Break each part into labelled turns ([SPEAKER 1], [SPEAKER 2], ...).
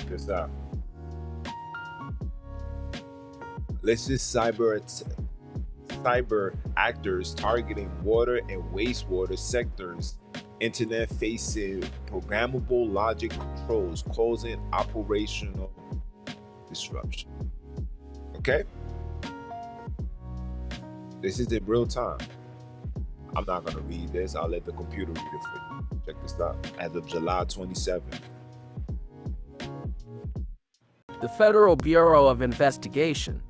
[SPEAKER 1] this out. Malicious cyber actors targeting water and wastewater sectors, internet facing programmable logic controls causing operational disruption. Okay? This is in real time. I'm not going to read this. I'll let the computer read it for you. Check this out. As of July 27th.
[SPEAKER 2] The Federal Bureau of Investigation,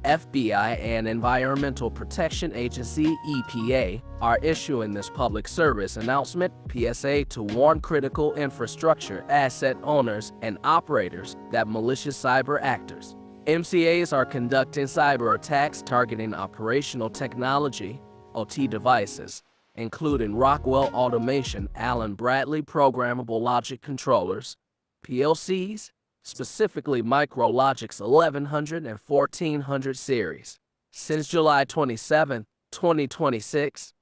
[SPEAKER 2] FBI, and Environmental Protection Agency, EPA, are issuing this public service announcement, PSA, to warn critical infrastructure asset owners and operators that malicious cyber actors, MCAs, are conducting cyber attacks targeting operational technology, OT devices, including Rockwell Automation Allen Bradley Programmable Logic Controllers, PLCs, specifically MicroLogic's 1100 and 1400 series. Since July 27, 2026,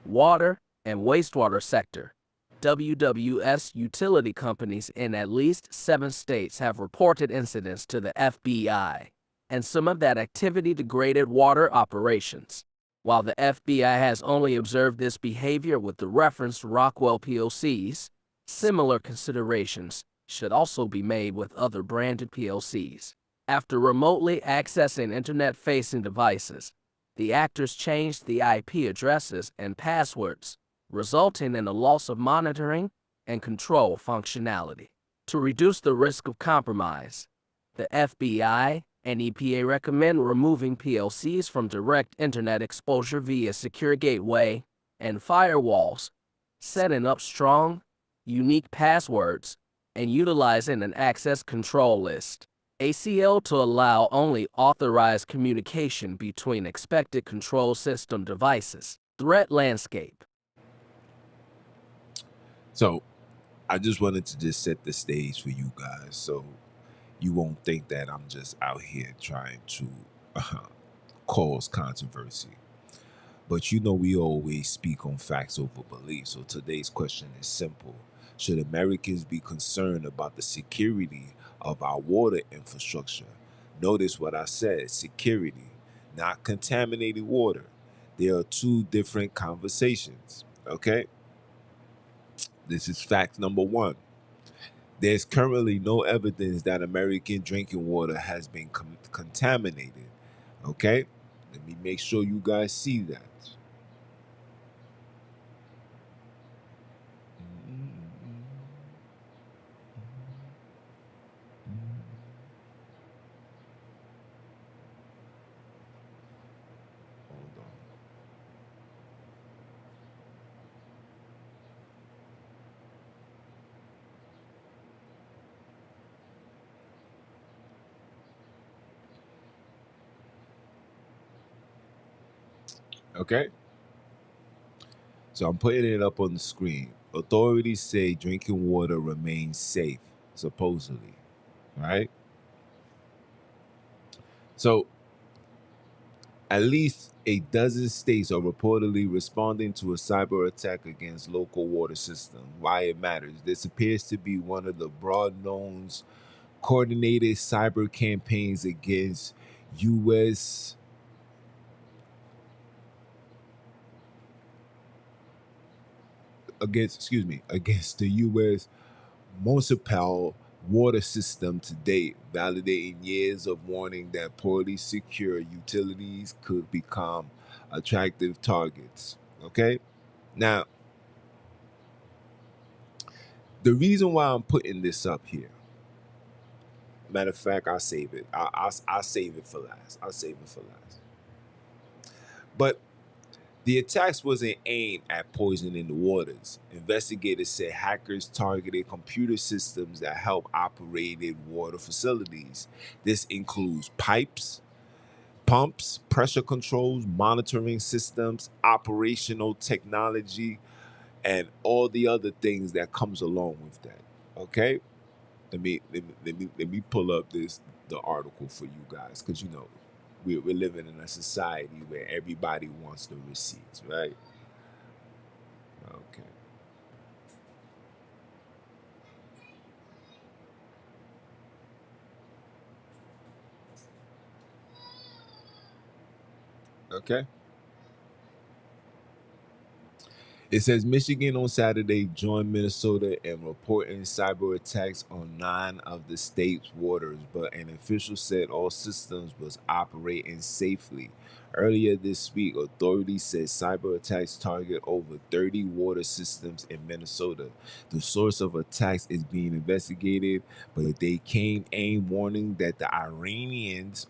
[SPEAKER 2] water and wastewater sector, WWS utility companies in at least 7 states have reported incidents to the FBI, and some of that activity degraded water operations. While the FBI has only observed this behavior with the referenced Rockwell PLCs, similar considerations should also be made with other branded PLCs. After remotely accessing internet-facing devices, the actors changed the IP addresses and passwords, resulting in a loss of monitoring and control functionality. To reduce the risk of compromise, the FBI and EPA recommend removing PLCs from direct internet exposure via secure gateway and firewalls, setting up strong, unique passwords, and utilizing an access control list, ACL, to allow only authorized communication between expected control system devices. Threat landscape.
[SPEAKER 1] So I just wanted to just set the stage for you guys so you won't think that I'm just out here trying to cause controversy. But you know we always speak on facts over belief. So today's question is simple. Should Americans be concerned about the security of our water infrastructure? Notice what I said, security, not contaminated water. There are two different conversations, okay? This is fact number one. There's currently no evidence that American drinking water has been contaminated, okay? Let me make sure you guys see that. Hold on. Okay? So I'm putting it up on the screen. Authorities say drinking water remains safe, supposedly, right? So at least a dozen states are reportedly responding to a cyber attack against local water systems. Why it matters. This appears to be one of the broad-known coordinated cyber campaigns against U.S. against the U.S. municipal water system to date, validating years of warning that poorly secure utilities could become attractive targets. Okay? Now, the reason why I'm putting this up here, matter of fact, I'll save it. I'll save it for last. I'll save it for last. But the attacks wasn't aimed at poisoning the waters. Investigators said hackers targeted computer systems that help operated water facilities. This includes pipes, pumps, pressure controls, monitoring systems, operational technology, and all the other things that comes along with that. Okay? Let me pull up the article for you guys, because you know we're living in a society where everybody wants the receipts, right? Okay. Okay. It says Michigan on Saturday joined Minnesota in reporting cyber attacks on 9 of the state's waters, but an official said all systems was operating safely. Earlier this week, authorities said cyber attacks target over 30 water systems in Minnesota. The source of attacks is being investigated, but they came in warning that the Iranians,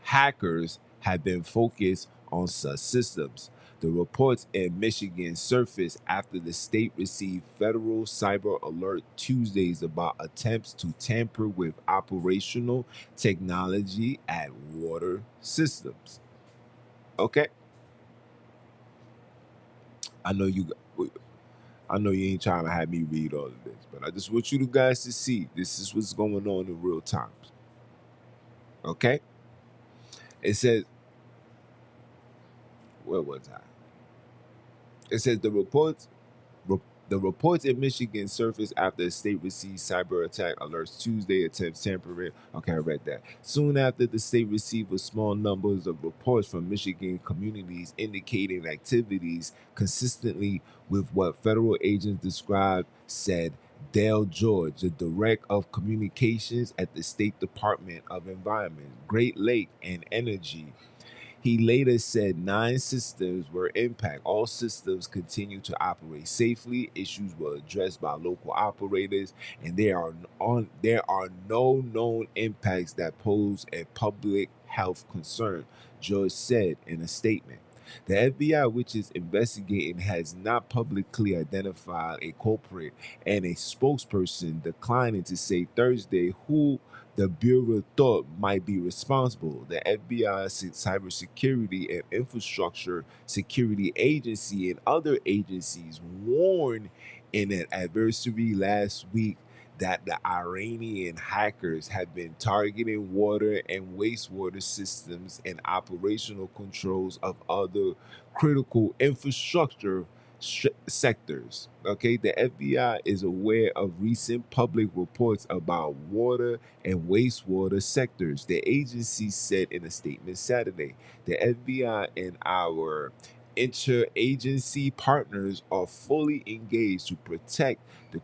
[SPEAKER 1] hackers have been focused on such systems. The reports in Michigan surfaced after the state received federal cyber alert Tuesdays about attempts to tamper with operational technology at water systems. Okay, I know you. I know you ain't trying to have me read all of this, but I just want you guys to see this is what's going on in real times. Okay, it says, where was I? It says the reports in Michigan surfaced after the state received cyber attack alerts Tuesday attempts tampering. Okay, I read that. Soon after, the state received a small numbers of reports from Michigan communities indicating activities consistently with what federal agents described, said Dale George, the director of communications at the State Department of Environment, Great Lake and Energy. He later said 9 systems were impacted. All systems continue to operate safely. Issues were addressed by local operators, and there are no known impacts that pose a public health concern, George said in a statement. The FBI, which is investigating, has not publicly identified a culprit, and a spokesperson declining to say Thursday who the Bureau thought might be responsible. The FBI, Cybersecurity and Infrastructure Security Agency, and other agencies warned in an advisory last week that the Iranian hackers have been targeting water and wastewater systems and operational controls of other critical infrastructure sectors. Okay, the FBI is aware of recent public reports about water and wastewater sectors, the agency said in a statement Saturday. The FBI and our interagency partners are fully engaged to protect the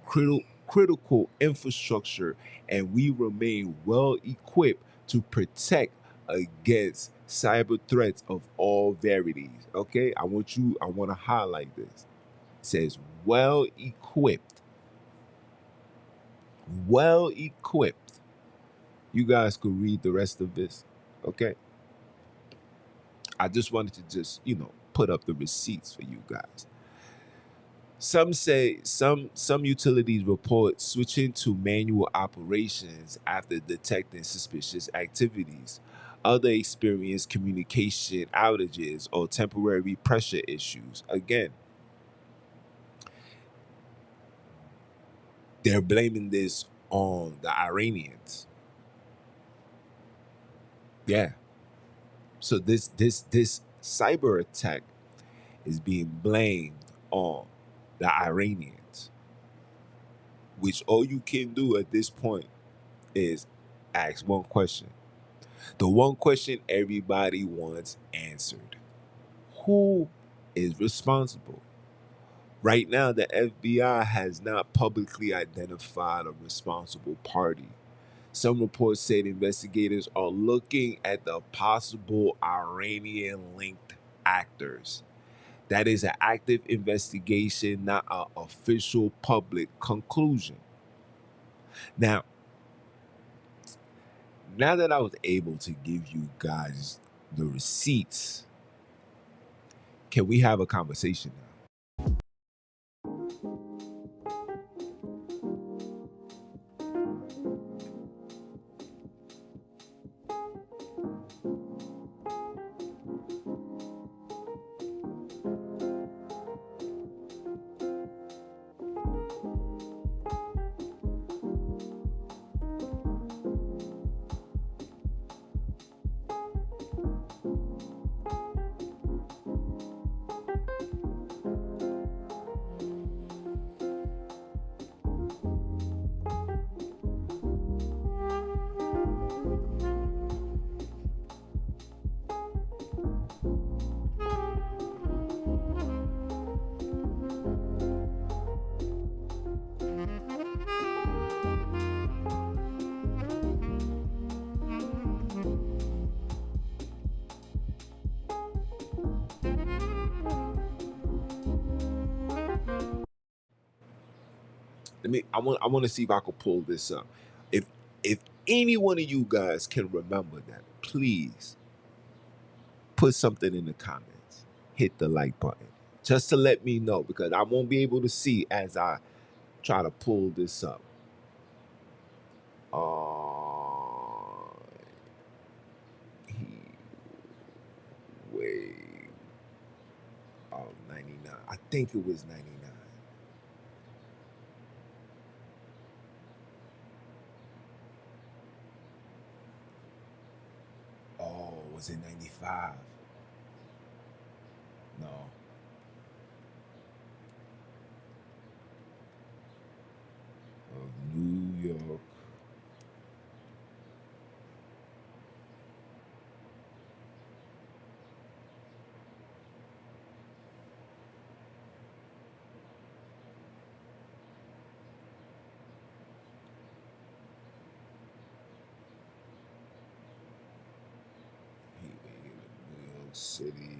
[SPEAKER 1] critical infrastructure, and we remain well equipped to protect against cyber threats of all varieties. Okay, I want to highlight this. It says well equipped. Well equipped. You guys could read the rest of this. Okay. I just wanted to put up the receipts for you guys. Some say some utilities report switching to manual operations after detecting suspicious activities. Other experience communication outages or temporary pressure issues. Again, they're blaming this on the Iranians. Yeah. So this cyber attack is being blamed on the Iranians, which all you can do at this point is ask one question. The one question everybody wants answered. Who is responsible? Right now, the FBI has not publicly identified a responsible party. Some reports said investigators are looking at the possible Iranian-linked actors. That is an active investigation, not an official public conclusion. Now that I was able to give you guys the receipts, can we have a conversation now? I want to see if I could pull this up. If if any one of you guys can remember that, please put something in the comments. Hit the like button. Just to let me know, because I won't be able to see as I try to pull this up. He wave of 99. I think it was 99. Oh, was it 95? No. Of New York. He wave of New York City.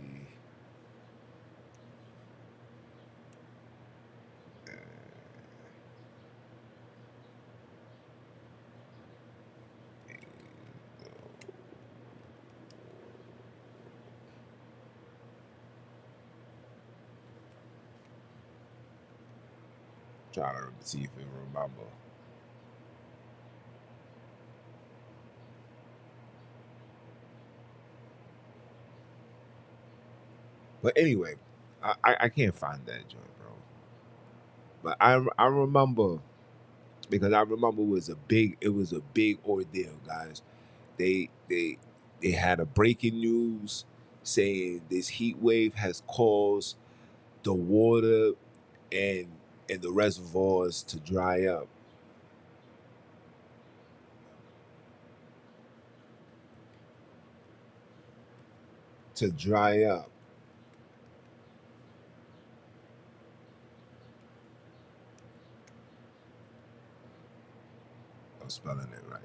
[SPEAKER 1] Try to see if I remember. But anyway, I can't find that joint, bro. But I remember, because I remember it was a big ordeal, guys. They had a breaking news saying this heat wave has caused the water and the reservoirs to dry up. To dry up. I'm spelling it right.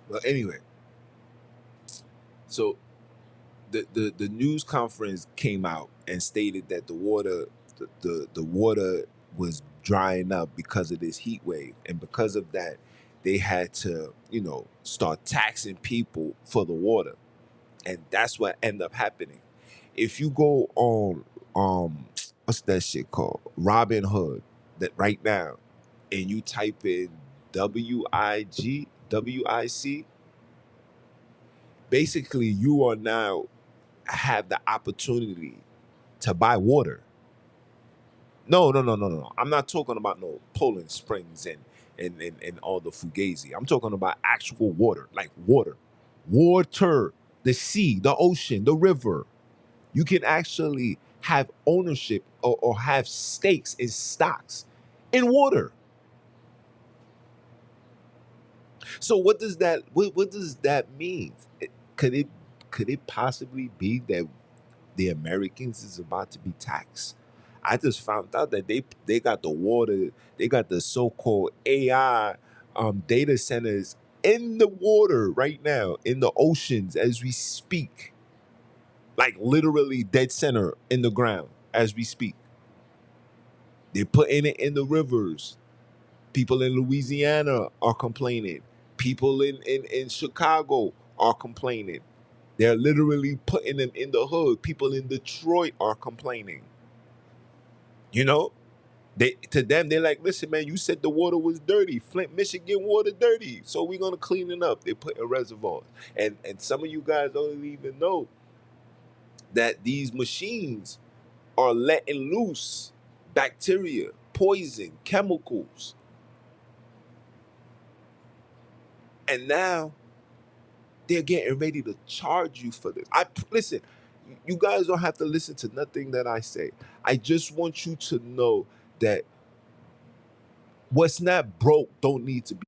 [SPEAKER 1] But anyway, so the news conference came out and stated that the water was drying up because of this heat wave, and because of that they had to start taxing people for the water, and that's what ended up happening. If you go on what's that shit called, Robin Hood, that right now, and you type in WIC, basically you are now have the opportunity to buy water. No. I'm not talking about no Poland Springs and all the Fugazi. I'm talking about actual water, like water. Water, the sea, the ocean, the river. You can actually have ownership or have stakes in stocks in water. So what does that mean? Could it could it possibly be that the Americans is about to be taxed? I just found out that they got the water, they got the so-called AI data centers in the water right now, in the oceans as we speak. Like literally dead center in the ground as we speak. They're putting it in the rivers. People in Louisiana are complaining. People in Chicago are complaining. They're literally putting them in the hood. People in Detroit are complaining. You know, to them they're like, listen, man, you said the water was dirty. Flint, Michigan water dirty, so we're gonna clean it up. They put in reservoirs, and some of you guys don't even know that these machines are letting loose bacteria, poison, chemicals, and now they're getting ready to charge you for this. I listen. You guys don't have to listen to nothing that I say. I just want you to know that what's not broke don't need to be.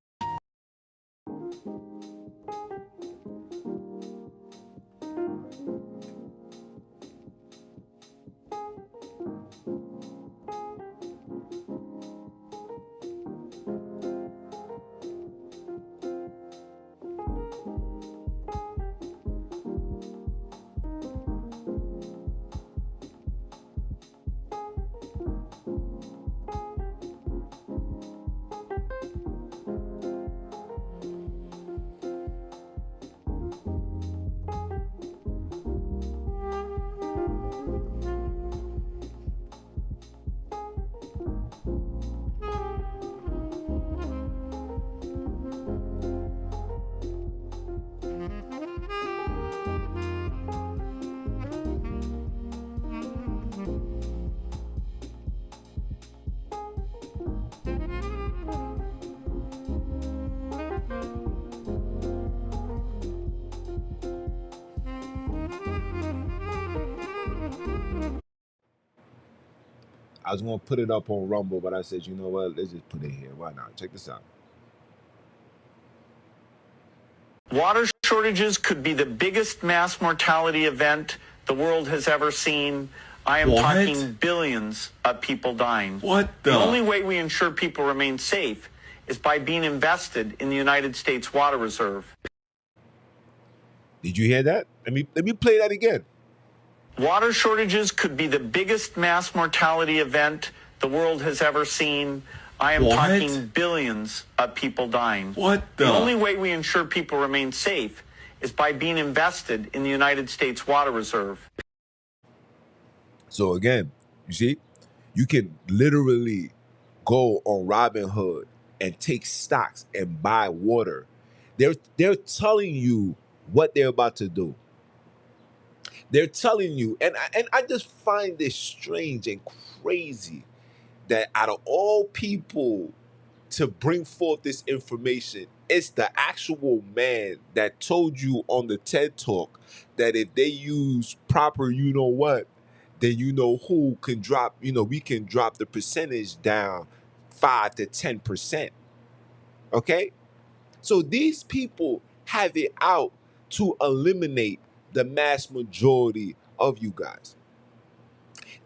[SPEAKER 1] I was gonna put it up on Rumble, but I said, you know what? Let's just put it here. Why not? Check this out.
[SPEAKER 3] Water shortages could be the biggest mass mortality event the world has ever seen. I am talking billions of people dying.
[SPEAKER 4] What the?
[SPEAKER 3] The only way we ensure people remain safe is by being invested in the United States Water Reserve.
[SPEAKER 1] Did you hear that? Let me play that again.
[SPEAKER 3] Water shortages could be the biggest mass mortality event the world has ever seen. I am talking billions of people dying.
[SPEAKER 4] What the?
[SPEAKER 3] The only way we ensure people remain safe is by being invested in the United States Water Reserve.
[SPEAKER 1] So again, you see, you can literally go on Robinhood and take stocks and buy water. They're telling you what they're about to do. They're telling you, and I just find this strange and crazy that out of all people to bring forth this information, it's the actual man that told you on the TED Talk that if they use proper, you know what, then you know who can drop, we can drop the percentage down 5 to 10%. Okay? So these people have it out to eliminate the mass majority of you guys.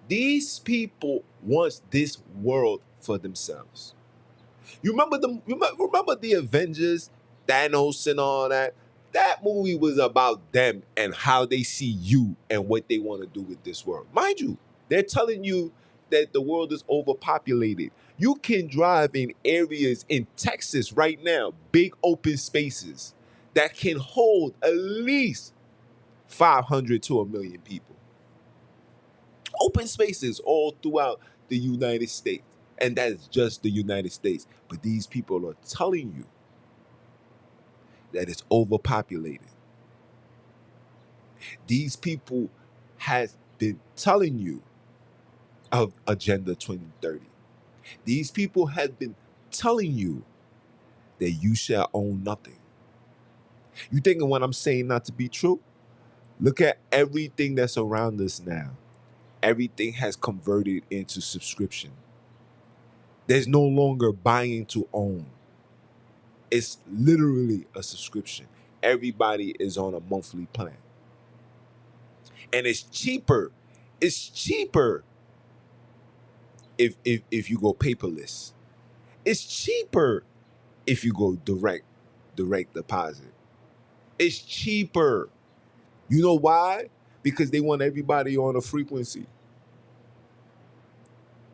[SPEAKER 1] These people want this world for themselves. You remember the Avengers, Thanos and all that? That movie was about them and how they see you and what they want to do with this world. Mind you, they're telling you that the world is overpopulated. You can drive in areas in Texas right now, big open spaces that can hold at least 500 to 1 million people. Open spaces all throughout the United States. And that's just the United States. But these people are telling you that it's overpopulated. These people have been telling you of Agenda 2030. These people have been telling you that you shall own nothing. You thinking what I'm saying not to be true? Look at everything that's around us now. Everything has converted into subscription. There's no longer buying to own. It's literally a subscription. Everybody is on a monthly plan. And it's cheaper. It's cheaper if you go paperless. It's cheaper if you go direct deposit. It's cheaper. You know why? Because they want everybody on a frequency.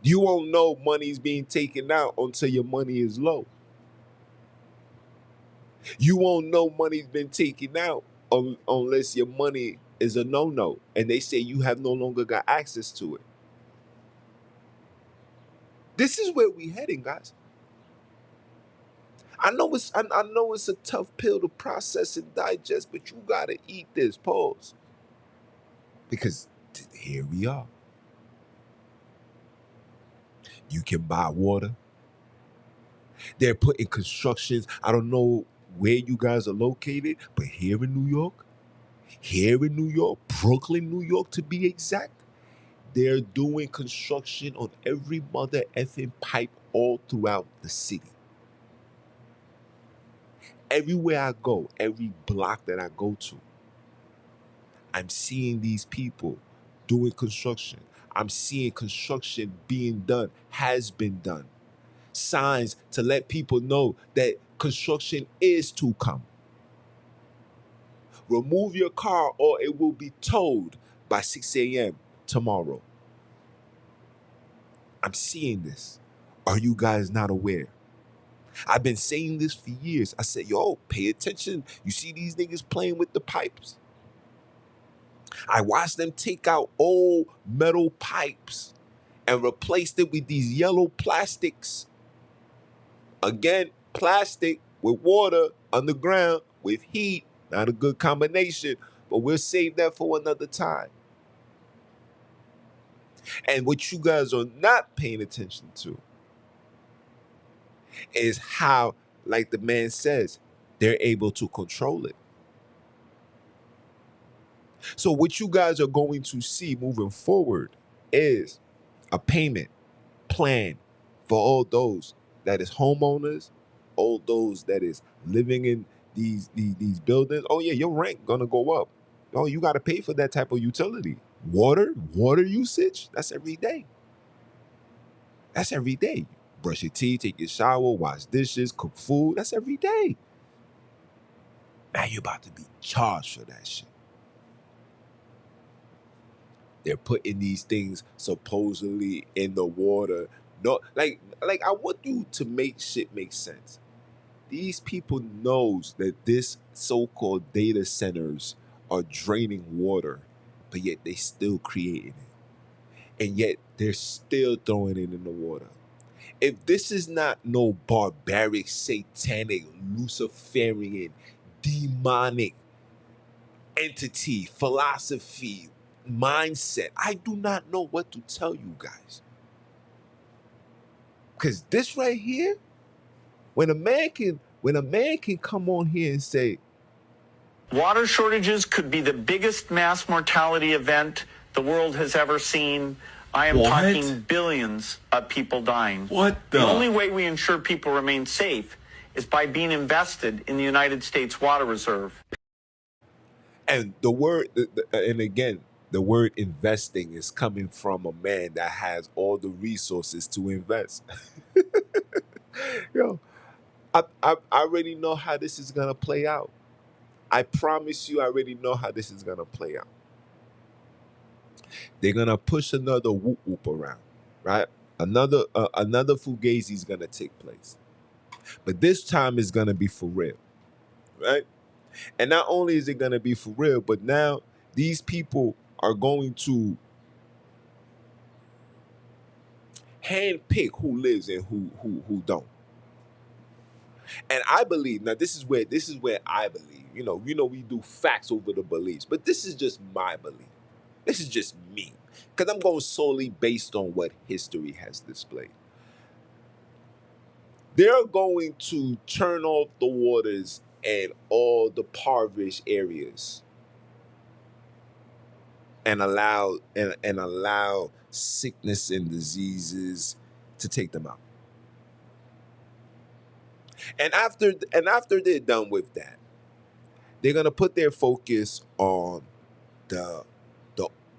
[SPEAKER 1] You won't know money's being taken out until your money is low. You won't know money's been taken out unless your money is a no-no. And they say you have no longer got access to it. This is where we heading, guys. I know it's a tough pill to process and digest, but you gotta eat this. Pause. Because here we are. You can buy water. They're putting constructions. I don't know where you guys are located, but here in New York, Brooklyn, New York to be exact, they're doing construction on every mother effing pipe all throughout the city. Everywhere I go, every block that I go to, I'm seeing these people doing construction. I'm seeing construction being done, has been done. Signs to let people know that construction is to come. Remove your car or it will be towed by 6 a.m. tomorrow. I'm seeing this. Are you guys not aware? I've been saying this for years. I said, yo, pay attention. You see these niggas playing with the pipes? I watched them take out old metal pipes and replace them with these yellow plastics. Again, plastic with water underground with heat. Not a good combination, but we'll save that for another time. And what you guys are not paying attention to is how, like the man says, they're able to control it. So what you guys are going to see moving forward is a payment plan for all those that is homeowners, all those that is living in these buildings. Oh yeah, your rent gonna go up. Oh, you got to pay for that type of utility. Water usage. That's every day. That's every day. Brush your teeth, take your shower, wash dishes, cook food. That's every day. Now you're about to be charged for that shit. They're putting these things supposedly in the water. No, like I want you to make shit make sense. These people knows that this so-called data centers are draining water, but yet they still creating it. And yet they're still throwing it in the water. If this is not no barbaric, satanic, Luciferian, demonic entity, philosophy, mindset, I do not know what to tell you guys. Because this right here, when a man can come on here and say,
[SPEAKER 3] water shortages could be the biggest mass mortality event the world has ever seen. I am talking billions of people dying. The only way we ensure people remain safe is by being invested in the United States water reserve.
[SPEAKER 1] and the word, and again, the word investing is coming from a man that has all the resources to invest. Yo, I already know how this is gonna play out. I promise you, I already know how this is gonna play out. They're gonna push another whoop whoop around, right? Another fugazi is gonna take place, but this time it's gonna be for real, right? And not only is it gonna be for real, but now these people are going to handpick who lives and who don't. And I believe now this is where I believe. We do facts over the beliefs, but this is just my belief. This is just me, because I'm going solely based on what history has displayed. They're going to turn off the waters and all the impoverished areas and allow sickness and diseases to take them out. And after they're done with that, they're gonna put their focus on the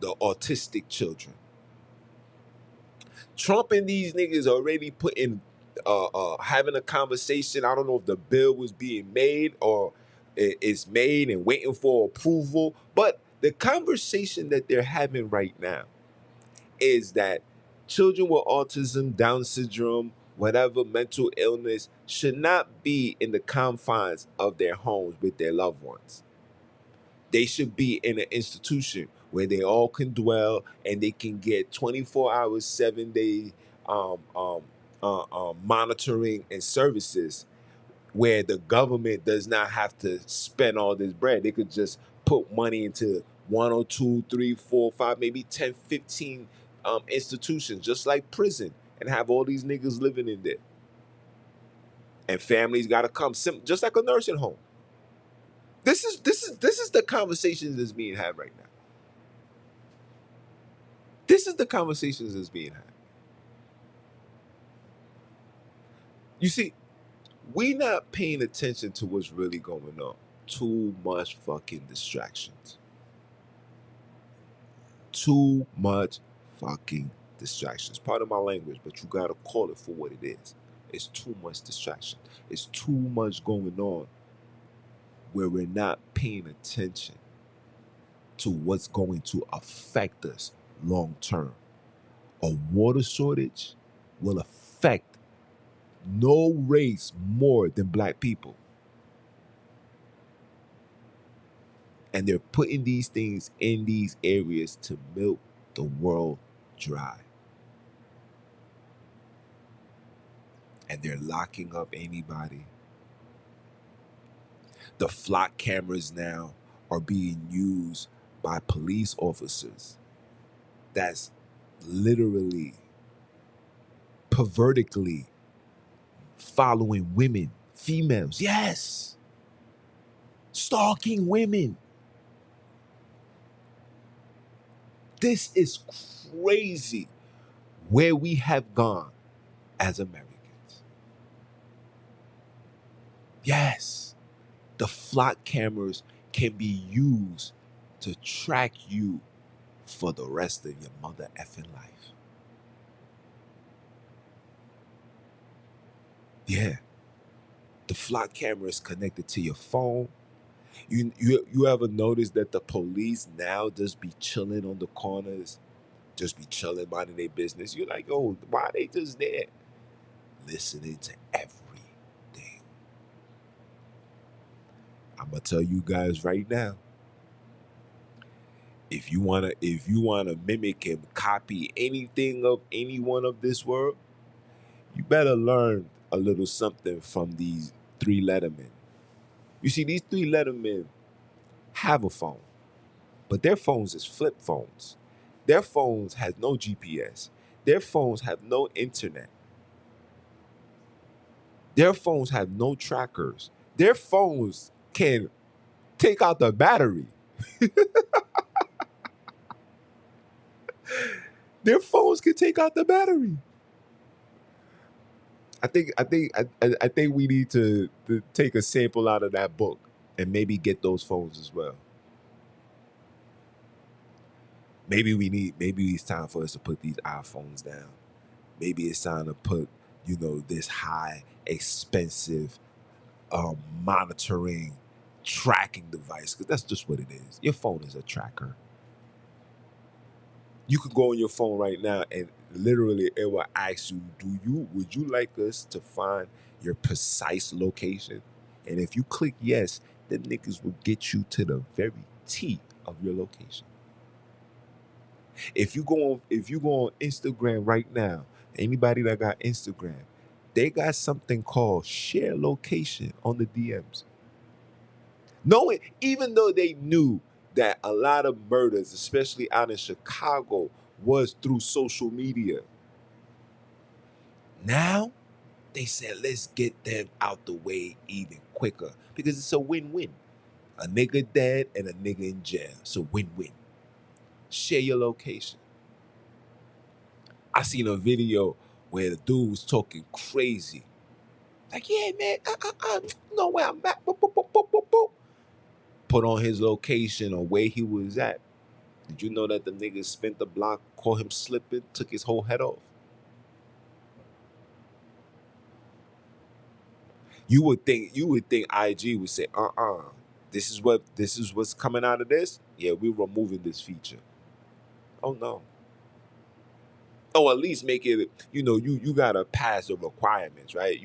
[SPEAKER 1] the autistic children. Trump and these niggas already putting having a conversation. I don't know if the bill was being made or it's made and waiting for approval, but the conversation that they're having right now is that children with autism, Down syndrome, whatever mental illness should not be in the confines of their homes with their loved ones. They should be in an institution where they all can dwell and they can get 24 hours, 7 day monitoring and services, where the government does not have to spend all this bread. They could just put money into 1 or 2, 3, 4, 5, maybe 10, 15 institutions, just like prison, and have all these niggas living in there. And families got to come, just like a nursing home. This is the conversations that's being had right now. This is the conversations that's being had. You see, we not paying attention to what's really going on. Too much fucking distractions. Too much fucking distractions. Part of my language, but you gotta call it for what it is. It's too much distraction. It's too much going on where we're not paying attention to what's going to affect us long term. A water shortage will affect no race more than black people. And they're putting these things in these areas to milk the world dry. And they're locking up anybody. The flock cameras now are being used by police officers that's literally pervertically following women, females. Yes. Stalking women. This is crazy. where we have gone as Americans. Yes, the flock cameras can be used to track you for the rest of your mother effing life. Yeah, the flock camera is connected to your phone. You ever notice that the police now just be chilling on the corners, just be chilling, minding their business? You're like, oh, why are they just there? Listening to everything. I'm gonna tell you guys right now. If you wanna mimic and copy anything of anyone of this world, you better learn a little something from these three lettermen. You see, these three lettermen have a phone, but their phones is flip phones. Their phones has no GPS. Their phones have no internet. Their phones have no trackers. Their phones can take out the battery. Their phones can take out the battery. I think we need to take a sample out of that book and maybe get those phones as well. Maybe it's time for us to put these iPhones down. Maybe it's time to put, this high, expensive monitoring, tracking device, because that's just what it is. Your phone is a tracker. You could go on your phone right now and literally it will ask you, would you like us to find your precise location? And if you click yes, then niggas will get you to the very T of your location. If you go on Instagram right now, anybody that got Instagram, they got something called share location on the DMs. Even though they knew that a lot of murders, especially out in Chicago, was through social media. Now, they said, let's get them out the way even quicker because it's a win-win. A nigga dead and a nigga in jail. It's a win-win. Share your location. I seen a video where the dude was talking crazy. Like, yeah, man, know where I'm at. Boop, boop, boop, boop, boop, boop. Put on his location or where he was at. Did you know that the nigga spent the block, caught him slipping, took his whole head off? You would think IG would say, this is what's coming out of this? Yeah, we're removing this feature. Oh no. Oh, at least make it, you gotta pass the requirements, right?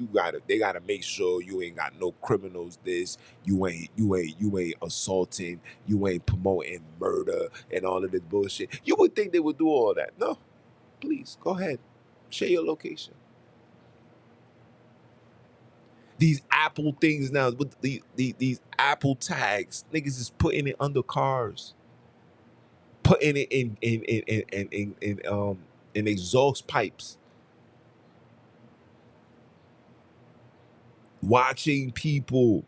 [SPEAKER 1] They gotta make sure you ain't got no criminals you ain't assaulting, you ain't promoting murder and all of this bullshit. You would think they would do all that. No, please, go ahead. Share your location. These Apple things now, with these Apple tags, niggas is putting it under cars. Putting it in exhaust pipes. Watching people.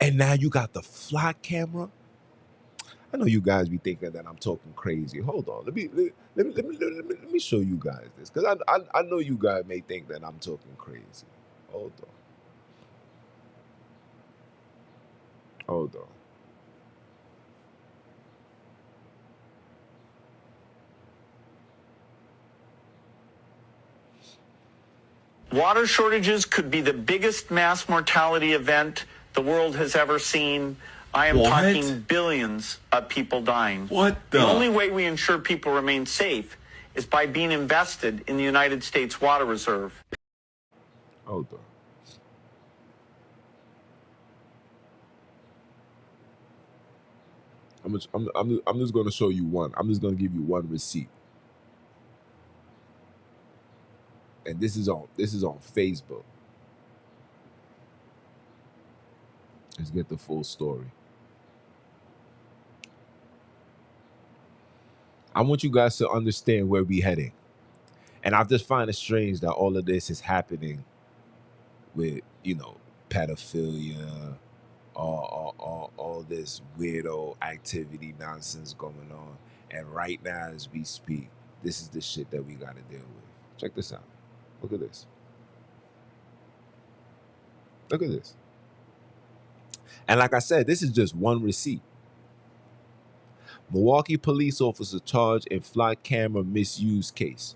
[SPEAKER 1] And now you got the flock camera. I know you guys be thinking that I'm talking crazy. Hold on, let me show you guys this, because I know you guys may think that I'm talking crazy. Hold on.
[SPEAKER 3] Water shortages could be the biggest mass mortality event the world has ever seen. I am talking billions of people dying. The only way we ensure people remain safe is by being invested in the United States Water Reserve.
[SPEAKER 1] Hold on. I'm just going to show you one. I'm just going to give you one receipt. And this is on Facebook. Let's get the full story. I want you guys to understand where we're heading. And I just find it strange that all of this is happening with, pedophilia, all this weirdo activity nonsense going on. And right now, as we speak, this is the shit that we got to deal with. Check this out. Look at this. Look at this. And like I said, this is just one receipt. Milwaukee police officer charged in flood camera misuse case.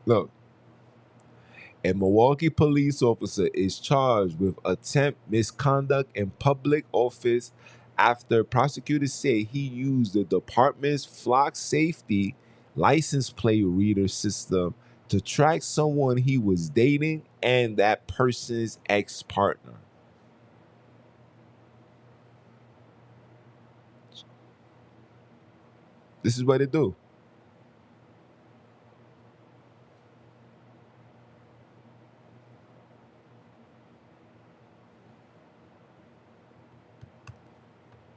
[SPEAKER 1] Look. A Milwaukee police officer is charged with attempt misconduct in public office after prosecutors say he used the department's flock safety license plate reader system to track someone he was dating and that person's ex-partner. This is what they do.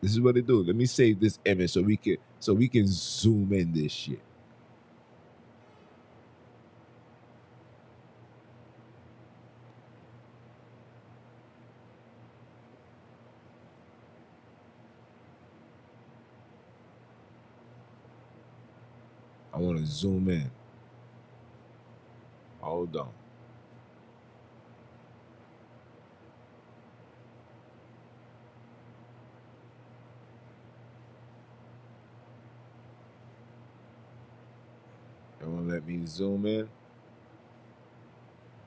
[SPEAKER 1] This is what they do. Let me save this image so we can zoom in this shit. I want to zoom in. Hold on. It won't let me zoom in.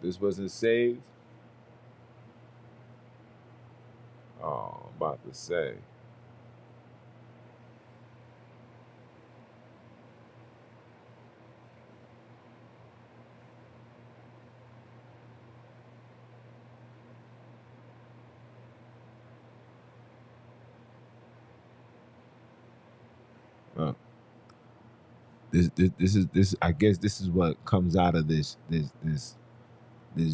[SPEAKER 1] This wasn't saved. Oh, I'm about to say. This I guess this is what comes out of this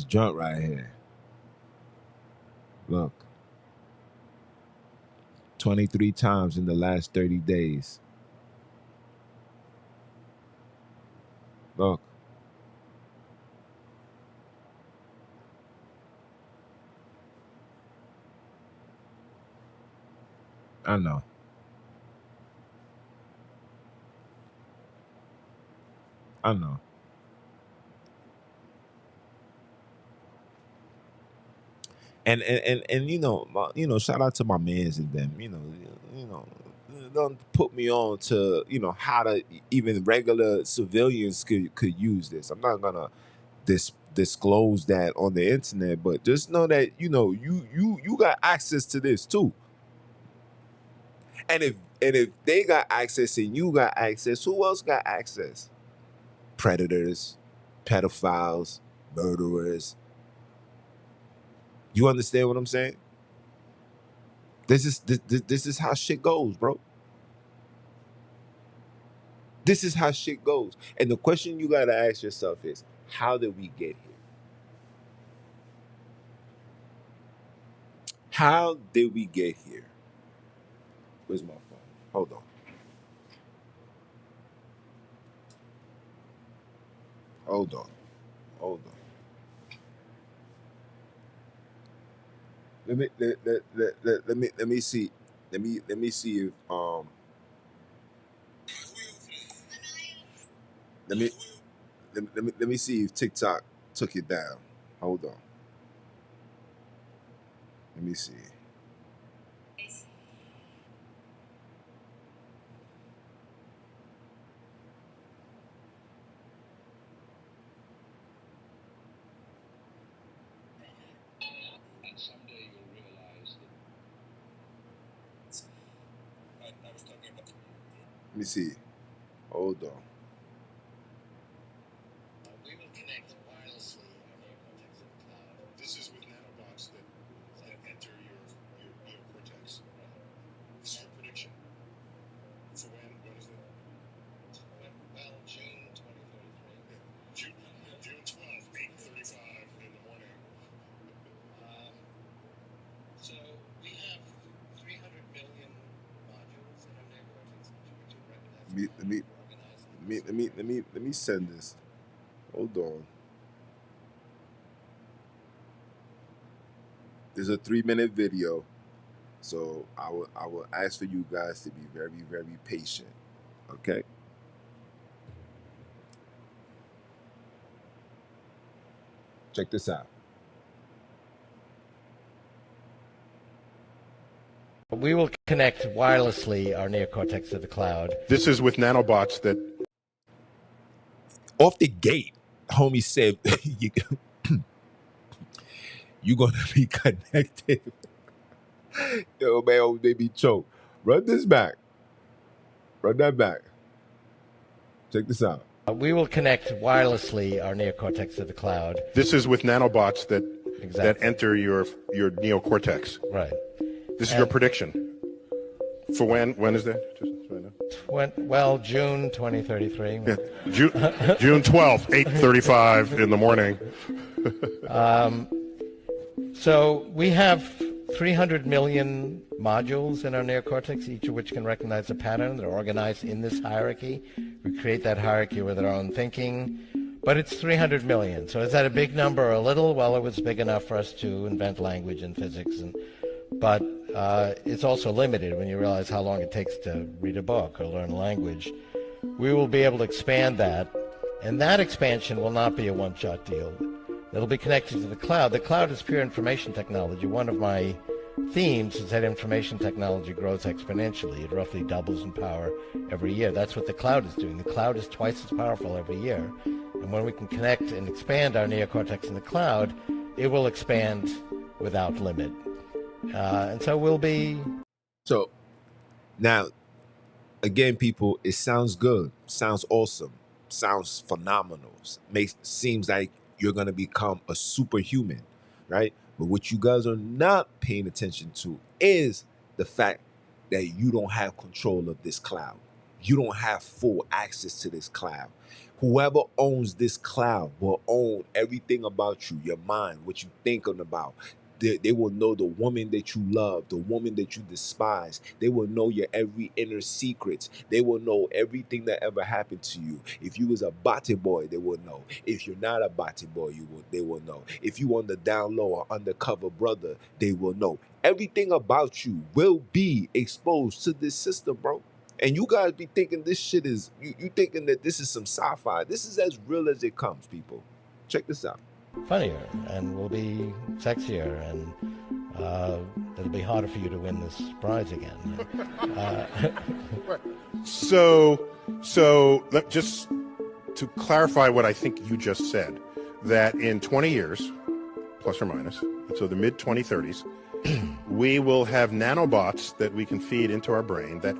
[SPEAKER 1] joint right here. Look. 23 times in the last 30 days. Look. I know. I know. And shout out to my mans and them. Don't put me on to how to even regular civilians could use this. I'm not gonna disclose that on the internet, but just know that you got access to this too. And if they got access and you got access, who else got access? Predators, pedophiles, murderers. You understand what I'm saying? This is how shit goes, bro. This is how shit goes. And the question you gotta ask yourself is, how did we get here? How did we get here? Where's my phone? Hold on. Hold on. Hold on. Let me see. Let me see if let me let me see if TikTok took it down. Hold on. Let me see. Let me see. Hold on. Let me send this. Hold on. There's a 3-minute video, so I will ask for you guys to be very, very patient. Okay. Check this out.
[SPEAKER 4] We will connect wirelessly our neocortex to the cloud.
[SPEAKER 5] This is with nanobots that...
[SPEAKER 1] Off the gate, homie said, you're going to be connected. Yo, man, they be choked. Run this back. Run that back. Check this out.
[SPEAKER 4] We will connect wirelessly our neocortex to the cloud.
[SPEAKER 5] This is with nanobots that enter your neocortex.
[SPEAKER 4] Right.
[SPEAKER 5] This is your prediction. For when? When is that?
[SPEAKER 4] Well, June 2033.
[SPEAKER 5] Yeah. June 12th, 8:35 in the morning.
[SPEAKER 4] So we have 300 million modules in our neocortex, each of which can recognize a pattern. They're organized in this hierarchy. We create that hierarchy with our own thinking. But it's 300 million. So is that a big number or a little? Well, it was big enough for us to invent language and physics. But it's also limited when you realize how long it takes to read a book or learn a language. We will be able to expand that. And that expansion will not be a one-shot deal. It'll be connected to the cloud. The cloud is pure information technology. One of my themes is that information technology grows exponentially. It roughly doubles in power every year. That's what the cloud is doing. The cloud is twice as powerful every year. And when we can connect and expand our neocortex in the cloud, it will expand without limit. And so we'll be...
[SPEAKER 1] So, now, again, people, it sounds good. Sounds awesome. Sounds phenomenal. Seems like you're going to become a superhuman, right? But what you guys are not paying attention to is the fact that you don't have control of this cloud. You don't have full access to this cloud. Whoever owns this cloud will own everything about you, your mind, what you're thinking about. They will know the woman that you love, the woman that you despise. They will know your every inner secrets. They will know everything that ever happened to you. If you was a body boy, they will know. If you're not a body boy, they will know. If you on the down low or undercover brother, they will know. Everything about you will be exposed to this system, bro. And you guys be thinking this shit is, you thinking that this is some sci-fi. This is as real as it comes, people. Check this out.
[SPEAKER 4] Funnier, and we'll be sexier, and it'll be harder for you to win this prize again.
[SPEAKER 5] So just to clarify what I think you just said, that in 20 years, plus or minus, so the mid-2030s, we will have nanobots that we can feed into our brain that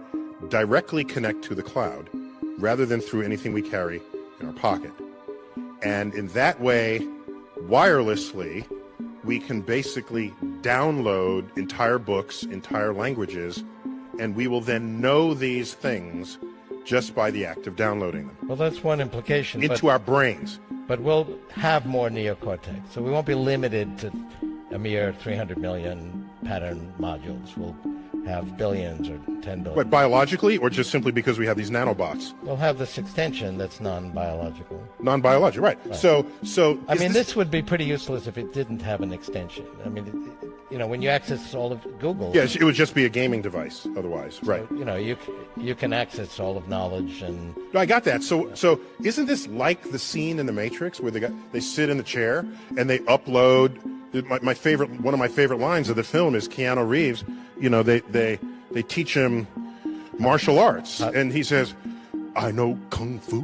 [SPEAKER 5] directly connect to the cloud rather than through anything we carry in our pocket. And in that way, wirelessly, we can basically download entire books, entire languages, and we will then know these things just by the act of downloading them.
[SPEAKER 4] Well, that's one implication.
[SPEAKER 5] Into our brains.
[SPEAKER 4] But we'll have more neocortex, so we won't be limited to a mere 300 million pattern modules. We'll have billions or 10 billion.
[SPEAKER 5] But biologically, or just simply because we have these nanobots?
[SPEAKER 4] We'll have this extension that's non-biological.
[SPEAKER 5] Non-biological, right. So
[SPEAKER 4] I mean, this would be pretty useless if it didn't have an extension. I mean, when you access all of Google...
[SPEAKER 5] Yes, it would just be a gaming device otherwise, right.
[SPEAKER 4] So, you can access all of knowledge and...
[SPEAKER 5] No, I got that. So isn't this like the scene in The Matrix where they sit in the chair and they upload... One of my favorite lines of the film is Keanu Reeves. They teach him martial arts, and he says, "I know kung fu."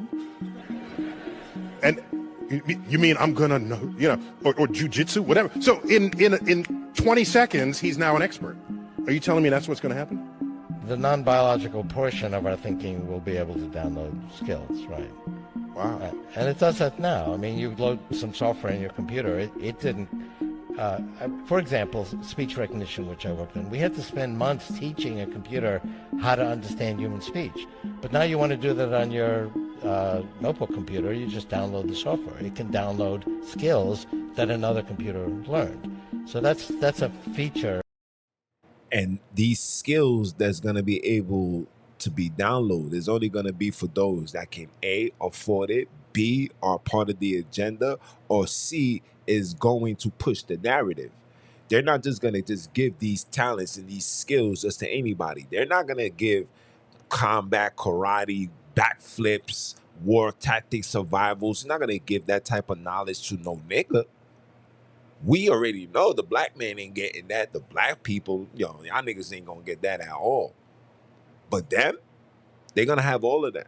[SPEAKER 5] And you mean I'm gonna know, or jujitsu, whatever. So in 20 seconds, he's now an expert. Are you telling me that's what's going to happen?
[SPEAKER 4] The non-biological portion of our thinking will be able to download skills, right?
[SPEAKER 5] Wow.
[SPEAKER 4] And it does that now. I mean, you load some software in your computer. It didn't. For example, speech recognition, which I worked on, we had to spend months teaching a computer how to understand human speech. But now you want to do that on your notebook computer, you just download the software. It can download skills that another computer learned. So that's a feature.
[SPEAKER 1] And these skills that's going to be able to be downloaded. It's only going to be for those that can A, afford it, B, are part of the agenda, or C, is going to push the narrative. They're not just going to just give these talents and these skills just to anybody. They're not going to give combat, karate, backflips, war tactics, survivals. They're not going to give that type of knowledge to no nigga. We already know the black man ain't getting that. The black people, y'all niggas ain't going to get that at all. But them, they're going to have all of that.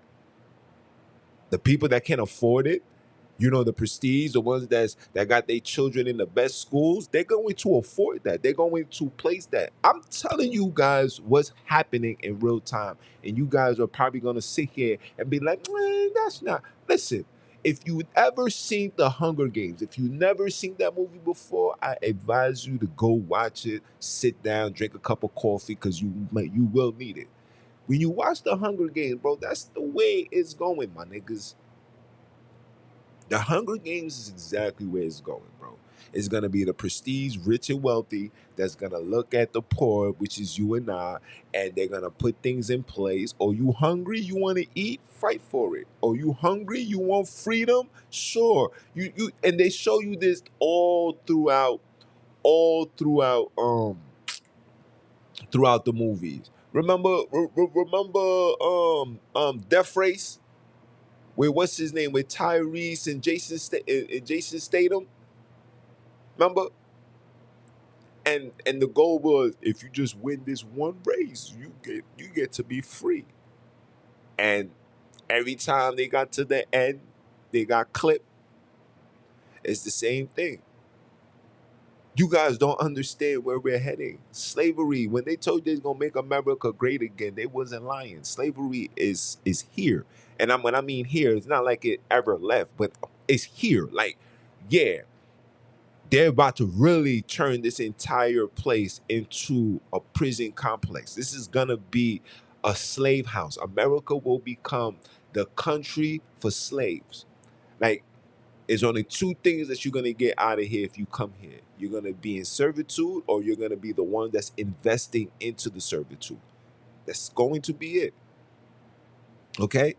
[SPEAKER 1] The people that can afford it, the prestige, the ones that got their children in the best schools, they're going to afford that. They're going to place that. I'm telling you guys what's happening in real time. And you guys are probably going to sit here and be like, man, that's not. Listen, if you've ever seen The Hunger Games, if you've never seen that movie before, I advise you to go watch it, sit down, drink a cup of coffee, because you will need it. When you watch The Hunger Games, bro, that's the way it's going, my niggas. The Hunger Games is exactly where it's going, bro. It's going to be the prestige, rich and wealthy that's going to look at the poor, which is you and I, and they're going to put things in place. Are you hungry? You want to eat? Fight for it. Are you hungry? You want freedom? Sure. And they show you this all throughout the movies. Remember Death Race? What's his name? With Tyrese and Jason Statham. Remember? And the goal was, if you just win this one race, you get to be free. And every time they got to the end, they got clipped. It's the same thing. You guys don't understand where we're heading. Slavery, when they told you they're going to make America great again, they wasn't lying. Slavery is here. And when I mean here, it's not like it ever left, but it's here. Like, yeah, they're about to really turn this entire place into a prison complex. This is going to be a slave house. America will become the country for slaves. Like, there's only two things that you're going to get out of here if you come here. You're going to be in servitude, or you're going to be the one that's investing into the servitude. That's going to be it. Okay?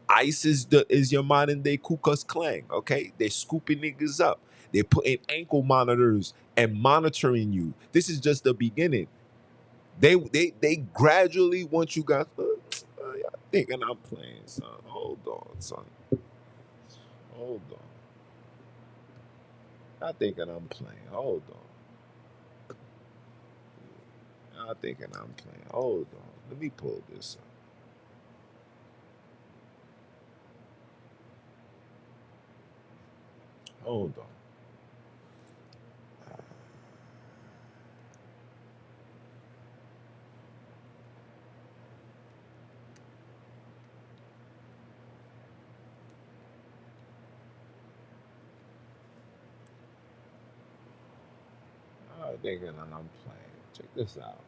[SPEAKER 1] ICE is your modern day Ku Klux Klan. Okay? They're scooping niggas up. They're putting ankle monitors and monitoring you. This is just the beginning. They gradually want you guys. Y'all thinking I'm playing, son. Hold on, son. Hold on. Y'all thinking I'm playing. Hold on. Y'all thinking I'm playing. Hold on. Let me pull this up. Hold on. Y'all thinking I'm playing. Check this out.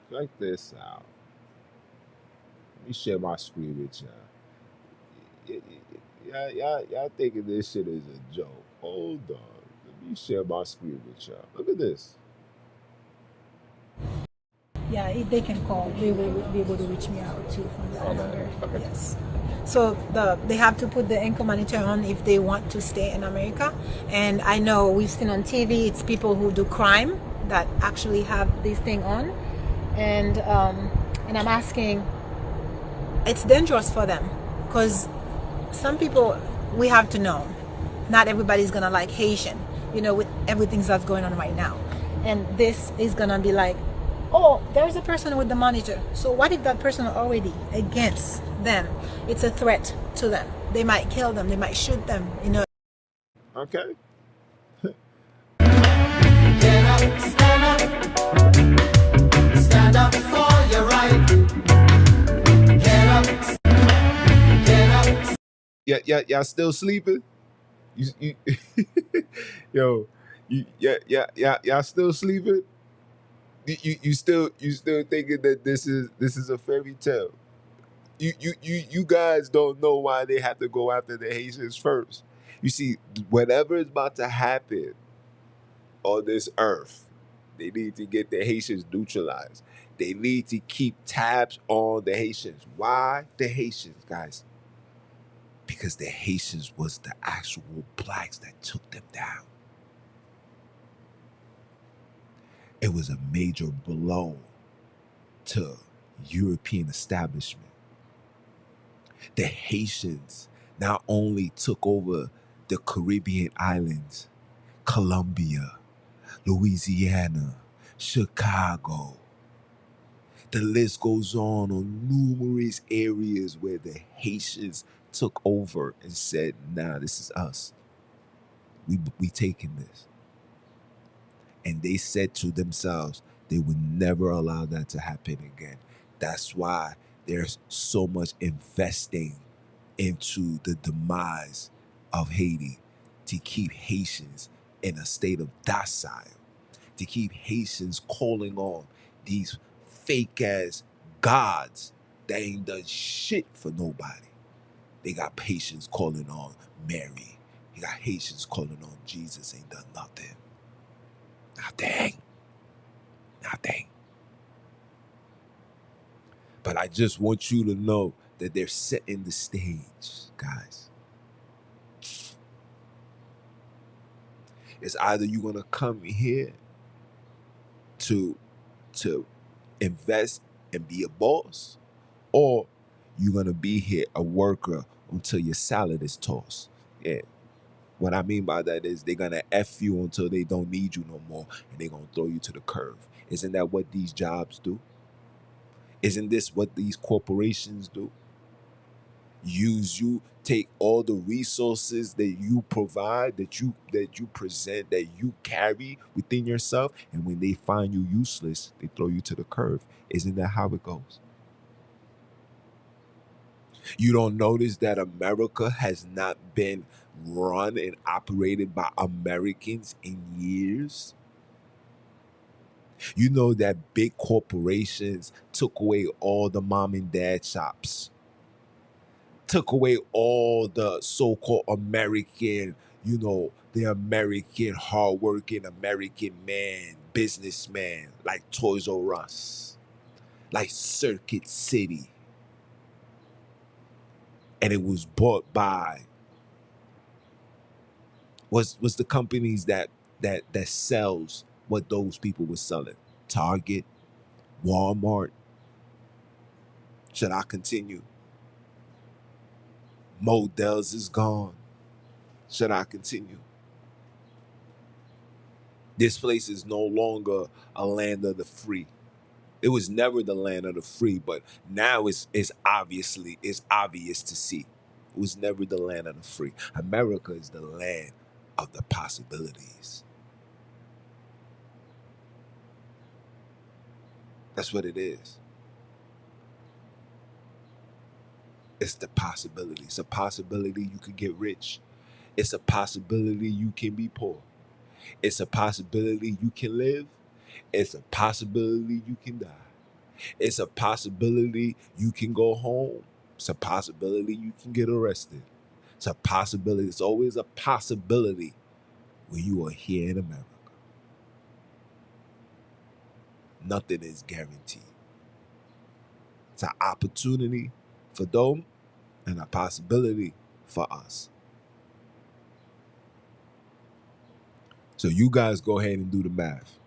[SPEAKER 1] Check this out. Let me share my screen with y'all. Y'all thinking this shit is a joke. Hold on. Let me share my screen with y'all. Look at this.
[SPEAKER 6] Yeah, if they can call, they will be able to reach me out too from that number. Okay. Yes. So they have to put the ankle monitor on if they want to stay in America. And I know we've seen on TV, it's people who do crime that actually have this thing on. And I'm asking, it's dangerous for them, because some people, we have to know, not everybody's gonna like Haitian, with everything that's going on right now. And this is gonna be like, oh, there's a person with the monitor. So what if that person are already against them? It's a threat to them. They might kill them. They might shoot them.
[SPEAKER 1] Okay.
[SPEAKER 7] Get up, stand up. Stand up for your right. Get up. Get up.
[SPEAKER 1] Yeah, y'all still sleeping? You yo, y'all still sleeping? You still thinking that this is a fairy tale? You guys don't know why they have to go after the Haitians first. You see, whatever is about to happen on this earth, they need to get the Haitians neutralized. They need to keep tabs on the Haitians. Why the Haitians, guys? Because the Haitians was the actual blacks that took them down. It was a major blow to European establishment. The Haitians not only took over the Caribbean islands, Colombia, Louisiana, Chicago. The list goes on numerous areas where the Haitians took over and said, nah, this is us. We taking this. And they said to themselves, they would never allow that to happen again. That's why there's so much investing into the demise of Haiti, to keep Haitians in a state of docile, to keep Haitians calling on these fake ass gods that ain't done shit for nobody. They got Haitians calling on Mary. They got Haitians calling on Jesus, ain't done nothing. Nothing. But I just want you to know that they're setting the stage, guys. It's either you're gonna come here to invest and be a boss, or you're gonna be here a worker until your salad is tossed. Yeah. What I mean by that is they're gonna F you until they don't need you no more, and they're gonna throw you to the curb. Isn't that what these jobs do? Isn't this what these corporations do? Use you, take all the resources that you provide, that you present, that you carry within yourself, and when they find you useless, they throw you to the curb. Isn't that how it goes? You don't notice that America has not been run and operated by Americans in years? You know that big corporations took away all the mom and dad shops, took away all the so-called American, the American hardworking American man, businessman, like Toys R Us, like Circuit City. And it was bought by was the companies that sells what those people were selling. Target, Walmart. Should I continue? Models is gone. Should I continue? This place is no longer a land of the free. It was never the land of the free, but now it's obvious to see. It was never the land of the free. America is the land of the possibilities. That's what it is. It's the possibility. It's a possibility you could get rich. It's a possibility you can be poor. It's a possibility you can live. It's a possibility you can die. It's a possibility you can go home. It's a possibility you can get arrested. It's a possibility. It's always a possibility when you are here in America. Nothing is guaranteed. It's an opportunity for them and a possibility for us. So you guys go ahead and do the math.